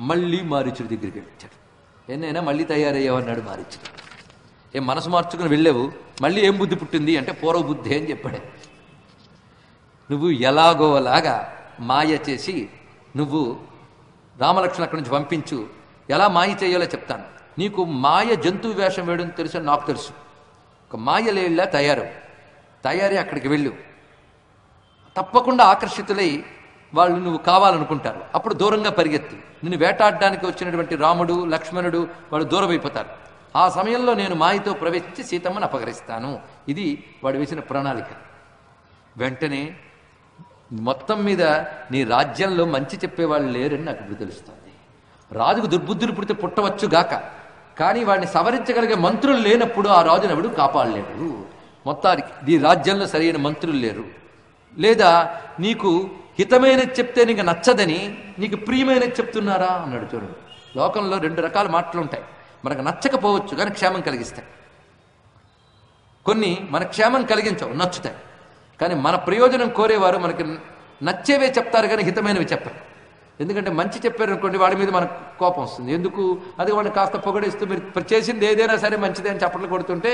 మళ్ళీ మారీచుడి దగ్గరికి వచ్చాడు. ఎన్నైనా మళ్ళీ తయారయ్యావన్నాడు మారీచుడు. ఏం మనసు మార్చుకుని వెళ్ళావు, మళ్ళీ ఏం బుద్ధి పుట్టింది అంటే పూర్వ బుద్ధి అని చెప్పాడు. నువ్వు ఎలాగోలాగా మాయ చేసి నువ్వు రామలక్ష్మణ అక్కడి నుంచి పంపించు, ఎలా మాయ చేయాలో చెప్తాను. నీకు మాయ జంతువు వేషం వేయడం తెలుసు, నాకు తెలుసు. ఒక మాయలేళ్ళ తయారీ అక్కడికి వెళ్ళు. తప్పకుండా ఆకర్షితులై వాళ్ళు నువ్వు కావాలనుకుంటారు. అప్పుడు దూరంగా పరిగెత్తి నిన్ను వేటాడడానికి వచ్చినటువంటి రాముడు లక్ష్మణుడు వాళ్ళు దూరం అయిపోతారు. ఆ సమయంలో నేను మాయతో ప్రవేశించి సీతమ్మను అపహరిస్తాను. ఇది వాడు వేసిన ప్రణాళిక. వెంటనే మొత్తం మీద నీ రాజ్యంలో మంచి చెప్పేవాళ్ళు లేరని నాకు ఇప్పుడు తెలుస్తుంది. రాజుకు దుర్బుద్ధులు పుడితే పుట్టవచ్చుగాక, కానీ వాడిని సవరించగలిగే మంత్రులు లేనప్పుడు ఆ రాజును ఎవడు కాపాడలేడు. మొత్తానికి నీ రాజ్యంలో సరైన మంత్రులు లేరు. లేదా నీకు హితమైనది చెప్తే నీకు నచ్చదని నీకు ప్రియమైనది చెప్తున్నారా అన్నాడు. చూడండి, లోకంలో రెండు రకాల మాటలు ఉంటాయి. మనకు నచ్చకపోవచ్చు కానీ క్షేమం కలిగిస్తాయి. కొన్ని మన క్షేమం కలిగించవు, నచ్చుతాయి. కానీ మన ప్రయోజనం కోరేవారు మనకి నచ్చేవే చెప్తారు కానీ హితమైనవి చెప్పరు. ఎందుకంటే మంచి చెప్పారు అనుకోండి, వాడి మీద మనకు కోపం వస్తుంది. ఎందుకు అది వాడిని కాస్త పొగడిస్తూ మీరు చేసింది ఏదైనా సరే మంచిదే అని చప్పట్లు కొడుతుంటే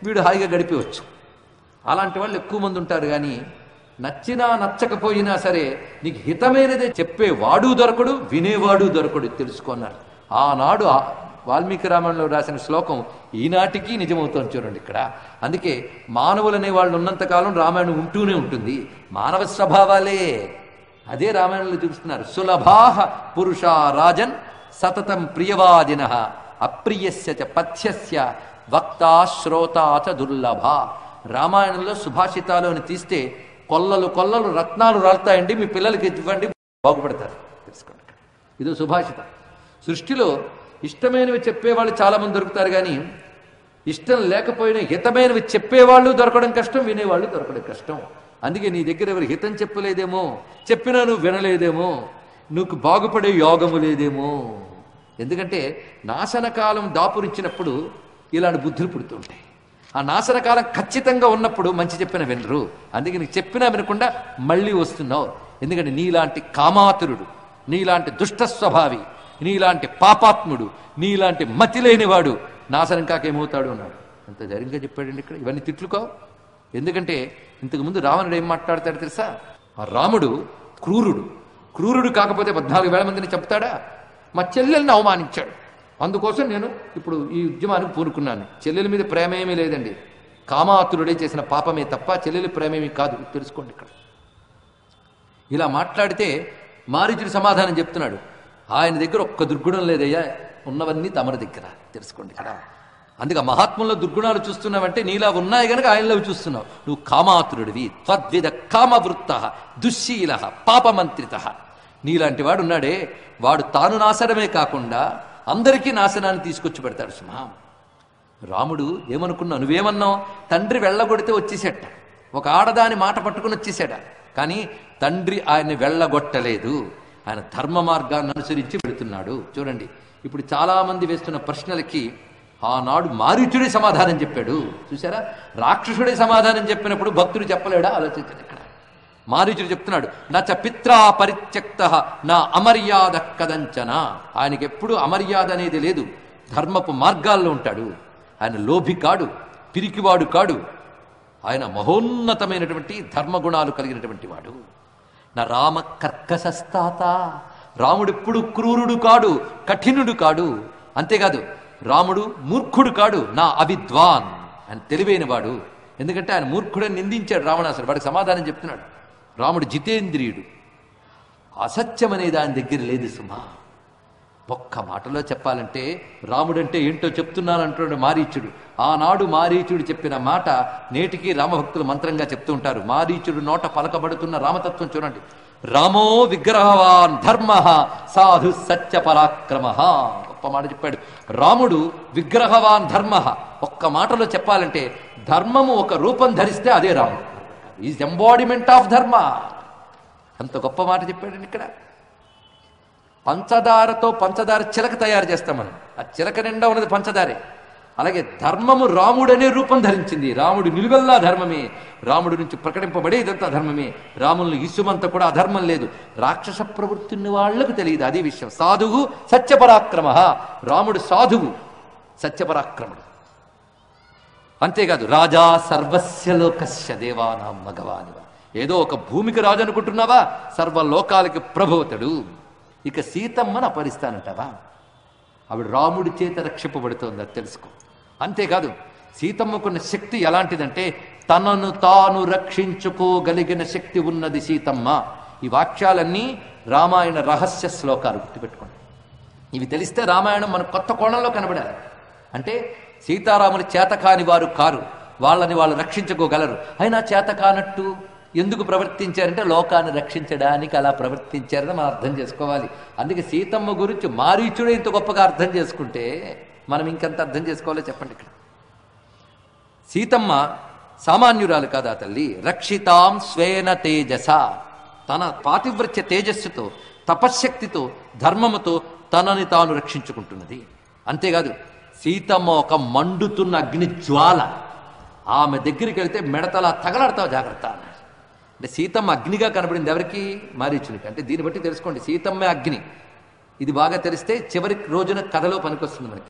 వీడు హాయిగా గడిపవచ్చు. అలాంటి వాళ్ళు ఎక్కువ మంది ఉంటారు. కానీ నచ్చినా నచ్చకపోయినా సరే నీకు హితమైనదే చెప్పేవాడు దొరకడు, వినేవాడు దొరకడు, తెలుసుకున్నారు. ఆనాడు వాల్మీకి రామాయణంలో రాసిన శ్లోకం ఈనాటికి నిజమవుతోంది. చూడండి ఇక్కడ. అందుకే మానవులు అనే వాళ్ళు ఉన్నంతకాలం రామాయణం ఉంటూనే ఉంటుంది. మానవ స్వభావాలే అదే రామాయణంలో చూపిస్తున్నారు. సులభాహ పురుషా రాజన్ సతతం ప్రియవాదిన అప్రియస్య చ పథ్యస్య వక్తా శ్రోతా చ దుర్లభ. రామాయణంలో సుభాషితాలు అని తీస్తే కొల్లలు కొల్లలు రత్నాలు రాలుతాయండి, మీ పిల్లలకి ఇవ్వండి, బాగుపడతారు. తెలుసుకోండి, ఇదో సుభాషితం. సృష్టిలో ఇష్టమైనవి చెప్పేవాళ్ళు చాలామంది దొరుకుతారు. కానీ ఇష్టం లేకపోయినా హితమైనవి చెప్పేవాళ్ళు దొరకడం కష్టం, వినేవాళ్ళు దొరకడం కష్టం. అందుకే నీ దగ్గర ఎవరు హితం చెప్పలేదేమో, చెప్పినా నువ్వు వినలేదేమో, నువ్వు బాగుపడే యోగము లేదేమో. ఎందుకంటే నాశనకాలం దాపురించినప్పుడు ఇలాంటి బుద్ధులు పుడుతుంటాయి. ఆ నాశనకాలం ఖచ్చితంగా ఉన్నప్పుడు మంచి చెప్పిన వినరు. అందుకే నీకు చెప్పినా వినకుండా మళ్ళీ వస్తున్నావు. ఎందుకంటే నీలాంటి కామాతురుడు, నీలాంటి దుష్ట స్వభావి, నీలాంటి పాపాత్ముడు, నీలాంటి మతి లేనివాడు నాశనం కాకేమవుతాడు అన్నాడు. అంత ధైర్యంగా చెప్పాడండి ఇక్కడ. ఇవన్నీ తిట్లుకోవు. ఎందుకంటే ఇంతకుముందు రావణుడు ఏం మాట్లాడతాడు తెలుసా? ఆ రాముడు క్రూరుడు కాకపోతే 14,000 మందిని చెప్తాడా? మా చెల్లెల్ని అవమానించాడు, అందుకోసం నేను ఇప్పుడు ఈ ఉద్యమానికి పూనుకున్నాను. చెల్లెల మీద ప్రేమ ఏమీ లేదండి, కామాతురుడే చేసిన పాపమే తప్ప చెల్లెలి ప్రేమేమీ కాదు. తెలుసుకోండి ఇక్కడ. ఇలా మాట్లాడితే మారీచుడు సమాధానం చెప్తున్నాడు. ఆయన దగ్గర ఒక్క దుర్గుణం లేదయ్యా, ఉన్నవన్నీ తమరి దగ్గర. తెలుసుకోండి ఇక్కడ. అందుకే మహాత్ముల్లో దుర్గుణాలు చూస్తున్నావంటే నీలా ఉన్నాయి గనక ఆయనలో చూస్తున్నావు. నువ్వు కామాతురుడివి, త్వద్విద కామవృత్త దుశ్శీల పాపమంత్రిత. నీలాంటి వాడు ఉన్నాడే, వాడు తాను నాశనమే కాకుండా అందరికీ నాశనాన్ని తీసుకొచ్చి పెడతాడు. సుమా, రాముడు ఏమనుకున్నావు? నువ్వేమన్నావు? తండ్రి వెళ్ళగొడితే వచ్చేసేట, ఒక ఆడదాని మాట పట్టుకుని వచ్చేసాడ. కానీ తండ్రి ఆయన్ని వెళ్ళగొట్టలేదు, ఆయన ధర్మ మార్గాన్ని అనుసరించి వెళుతున్నాడు. చూడండి, ఇప్పుడు చాలామంది వేస్తున్న ప్రశ్నలకి ఆనాడు మారీచుడే సమాధానం చెప్పాడు. చూసారా? రాక్షసుడే సమాధానం చెప్పినప్పుడు భక్తుడు చెప్పలేడా? ఆలోచించండి ఇక్కడ. మారీచుడు చెప్తున్నాడు, నచ పిత్రా పరిత్యక్త నా అమర్యాద కదంచన. ఆయనకి ఎప్పుడు అమర్యాద అనేది లేదు, ధర్మపు మార్గాల్లో ఉంటాడు. ఆయన లోభి కాడు, పిరికివాడు కాడు, ఆయన మహోన్నతమైనటువంటి ధర్మగుణాలు కలిగినటువంటి వాడు. నా రామ కర్కశస్తాత. రాముడు ఎప్పుడు క్రూరుడు కాడు, కఠినుడు కాడు. అంతేకాదు రాముడు మూర్ఖుడు కాడు, నా అవిద్వాన్. ఆయన తెలివైనవాడు. ఎందుకంటే ఆయన మూర్ఖుడని నిందించాడు రావణాసురుడు, వాడికి సమాధానం చెప్తున్నాడు. రాముడు జితేంద్రియుడు, అసత్యం అనేది ఆయన దగ్గర లేదు సుమా. ఒక్క మాటలో చెప్పాలంటే రాముడంటే ఏంటో చెప్తున్నానంటున్నాడు మారీచుడు. ఆనాడు మారీచుడు చెప్పిన మాట నేటికి రామభక్తులు మంత్రంగా చెప్తూ ఉంటారు. మారీచుడు నోట పలకబడుతున్న రామతత్వం చూడండి. రామో విగ్రహవాన్ ధర్మ సాధు సత్య పరాక్రమ. గొప్ప మాట చెప్పాడు. రాముడు విగ్రహవాన్ ధర్మ. ఒక్క మాటలో చెప్పాలంటే ధర్మము ఒక రూపం ధరిస్తే అదే రాముడు. ఈజ్ ఎంబాడిమెంట్ ఆఫ్ ధర్మ. అంత గొప్ప మాట చెప్పాడండి ఇక్కడ. పంచదార చిలక తయారు చేస్తాం మనం. ఆ చిలక నిండా ఉన్నది పంచదారే. అలాగే ధర్మము రాముడనే రూపం ధరించింది. రాముడు నిలువెల్లా ధర్మమే, రాముడి నుంచి ప్రకటింపబడే ఇదంతా ధర్మమే. రాములను ఇసుమంతా కూడా అధర్మం లేదు. రాక్షస ప్రవృత్తి ఉన్న వాళ్లకు తెలియదు, అదే విషయం. సాధువు సత్యపరాక్రమ, రాముడు సాధువు సత్యపరాక్రముడు. అంతేకాదు రాజా సర్వస్య లోకస్య దేవానాం మగవానివ, ఏదో ఒక భూమికి రాజు అనుకుంటున్నావా, సర్వలోకాలకి ప్రభువతడు. ఇక సీతమ్మను అపహరిస్తానంటావా, ఆవిడ రాముడి చేత రక్షింపబడుతోంది, అది తెలుసుకో. అంతేకాదు సీతమ్మకున్న శక్తి ఎలాంటిదంటే తనను తాను రక్షించుకోగలిగిన శక్తి ఉన్నది సీతమ్మ. ఈ వాక్యాలన్నీ రామాయణ రహస్య శ్లోకాలు, గుర్తుపెట్టుకోండి. ఇవి తెలిస్తే రామాయణం మనకు కొత్త కోణంలో కనబడాలి. అంటే సీతారాములు చేతకాని వారు కారు, వాళ్ళని వాళ్ళు రక్షించుకోగలరు. అయినా చేతకానట్టు ఎందుకు ప్రవర్తించారంటే లోకాన్ని రక్షించడానికి అలా ప్రవర్తించారని మనం అర్థం చేసుకోవాలి. అందుకే సీతమ్మ గురించి మారీచుడే ఇంత గొప్పగా అర్థం చేసుకుంటే మనం ఇంకెంత అర్థం చేసుకోవాలో చెప్పండి. ఇక్కడ సీతమ్మ సామాన్యురాలు కాదా తల్లి. రక్షితాం స్వేన తేజస, తన పాతివ్రత్య తేజస్సుతో, తపశ్శక్తితో, ధర్మముతో తనని తాను రక్షించుకుంటున్నది. అంతేకాదు సీతమ్మ ఒక మండుతున్న అగ్ని జ్వాల. ఆమె దగ్గరికి వెళితే మెడతలా తగలాడతావు, జాగ్రత్త. అంటే సీతమ్మ అగ్నిగా కనబడింది ఎవరికి, మారీచునికి. అంటే దీన్ని బట్టి తెలుసుకోండి, సీతమ్మే అగ్ని. ఇది బాగా తెలిస్తే చివరి రోజున కథలో పనికొస్తుంది మనకి.